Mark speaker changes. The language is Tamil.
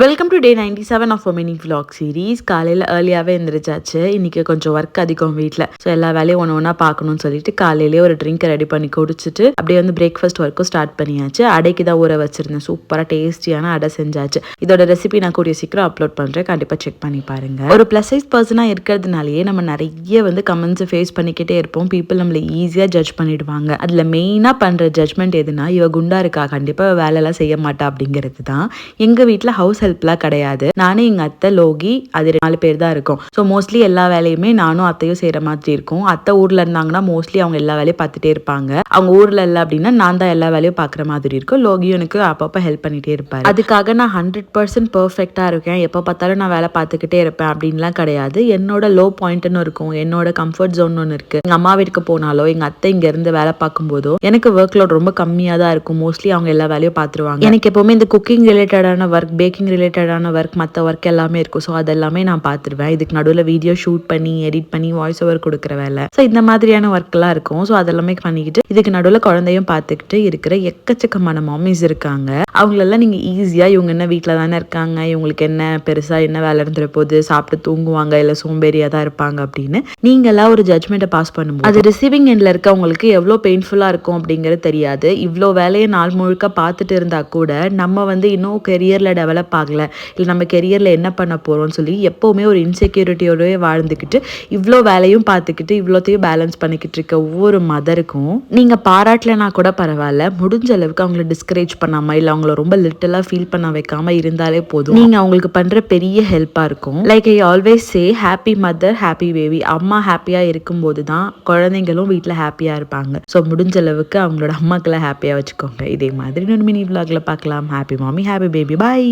Speaker 1: Welcome to day 97 of mini vlog series. காலையில் ஏர்லியாகவே எழுந்திரிச்சாச்சு. இன்றைக்கி கொஞ்சம் ஒர்க் அதிகம் வீட்டில். ஸோ எல்லா வேலையும் ஒன்று ஒன்றா பார்க்கணும்னு சொல்லிட்டு காலையிலேயே ஒரு ட்ரிங்க்கை ரெடி பண்ணி குடிச்சிட்டு அப்படியே பிரேக்ஃபாஸ்ட் ஒர்க்கும் ஸ்டார்ட் பண்ணியாச்சு. அடைக்கு தான் ஊற வச்சிருந்தேன். சூப்பராக டேஸ்டியான அடை செஞ்சாச்சு. இதோட ரெசிபி நான் கூடிய சீக்கிரம் அப்லோட் பண்ணுறேன். கண்டிப்பாக செக் பண்ணி பாருங்கள். ஒரு ப்ளஸ் சைஸ் பர்சனாக இருக்கிறதுனாலேயே நம்ம நிறைய கமெண்ட்ஸை ஃபேஸ் பண்ணிக்கிட்டே இருப்போம். பீப்புள் நம்மளை ஈஸியாக ஜட்ஜ் பண்ணிடுவாங்க. அதில் மெயினாக பண்ணுற ஜட்ஜ்மெண்ட் எதுனா, இவ குண்டா இருக்கா, கண்டிப்பாக வேலையெல்லாம் செய்ய மாட்டா அப்படிங்கிறது தான். எங்கள் வீட்டில் ஹவுஸ் ஹெல்ப்லாம் கிடையாது. நானே எங்க அத்தை லோகி அது 4 பேர் தான் இருக்கும். ஸோ மோஸ்ட்லி எல்லா வேலையுமே நானும் அத்தையும் செய்யற மாதிரி இருக்கும். அத்தை ஊர்ல இருந்தாங்கன்னா மோஸ்ட்லி அவங்க எல்லா வேலையும் பார்த்துட்டே இருப்பாங்க. அவங்க ஊர்ல இல்லை அப்படின்னா நான் தான் எல்லா வேலையும் பார்க்குற மாதிரி இருக்கும். லோகியும் எனக்கு அப்பப்போ ஹெல்ப் பண்ணிட்டே இருப்பாரு. அதுக்காக நான் 100% பெர்ஃபெக்டா இருக்கேன், எப்போ பார்த்தாலும் நான் வேலை பார்த்துக்கிட்டே இருப்பேன் அப்படின்லாம் கிடையாது. என்னோட லோ பாயிண்ட்னு இருக்கும், என்னோட கம்ஃபர்ட் ஜோன் ஒன்று இருக்கு. எங்க அம்மா வீட்டுக்கு போனாலோ எங்க அத்தை இங்க இருந்து வேலை பார்க்கும்போதோ எனக்கு ஒர்க் லோட் ரொம்ப கம்மியாக தான் இருக்கும். மோஸ்ட்லி அவங்க எல்லா வேலையும் பார்த்துருவாங்க. எனக்கு எப்பவுமே இந்த குக்கிங் ரிலேட்டடான ஒர்க், பேக்கிங் ரிலேட்டடான ஒர்க், மற்ற ஒர்க் எல்லாமே இருக்கும். ஸோ அதெல்லாமே நான் பார்த்துருவேன். இதுக்கு நடுவில் வீடியோ ஷூட் பண்ணி எடிட் பண்ணி வாய்ஸ் ஓவர் கொடுக்குற வேலை, ஸோ இந்த மாதிரியான ஒர்க்லாம் இருக்கும். ஸோ அதெல்லாமே பண்ணிக்கிட்டு இதுக்கு நடுவில் குழந்தையும் பார்த்துக்கிட்டு இருக்கிற எக்கச்சக்கமான மாமிஸ் இருக்காங்க. அவங்களெல்லாம் நீங்கள் ஈஸியாக இவங்க என்ன வீட்டில் தானே இருக்காங்க, இவங்களுக்கு என்ன பெருசாக என்ன வேலை இருந்துற போது, சாப்பிட்டு தூங்குவாங்க, இல்லை சோம்பேறியாக தான் இருப்பாங்க அப்படின்னு நீங்களாம் ஒரு ஜட்மெண்ட்டை பாஸ் பண்ணும்போது அது ரிசீவிங் எண்டில் இருக்கவங்களுக்கு எவ்வளோ பெயின்ஃபுல்லாக இருக்கும் அப்படிங்கிறது தெரியாது. இவ்வளோ வேலையை நாள் முழுக்க பார்த்துட்டு இருந்தால் கூட நம்ம இன்னும் கெரியரில் டெவலப் ஆகலை, இல்லை நம்ம கெரியரில் என்ன பண்ண போகிறோம்னு சொல்லி எப்போவுமே ஒரு இன்செக்யூரிட்டியோடய வாழ்ந்துக்கிட்டு இவ்வளோ வேலையும் பார்த்துக்கிட்டு இவ்வளோத்தையும் பேலன்ஸ் பண்ணிக்கிட்டு இருக்க ஒவ்வொரு மதருக்கும் நீங்கள் பாராட்டலைனா கூட பரவாயில்ல, முடிஞ்ச அளவுக்கு அவங்கள டிஸ்கரேஜ் பண்ணாமல் இல்லை அவங்கள ரொம்ப லிட்டலாக ஃபீல் பண்ண வைக்காமல் இருந்தாலே போதும். நீங்கள் அவங்களுக்கு பண்ணுற பெரிய ஹெல்ப்பாக இருக்கும். Like I always say, happy mother happy baby. அம்மா ஹாப்பியாக இருக்கும்போது தான் குழந்தைங்களும் வீட்டில் ஹாப்பியாக இருப்பாங்க. ஸோ முடிஞ்ச அளவுக்கு அவங்களோட அம்மாக்களை ஹாப்பியாக வச்சுக்கோங்க. இதே மாதிரி இன்னொரு மினி விலாகில் பார்க்கலாம். ஹாப்பி மாமி ஹாப்பி பேபி, பாய்.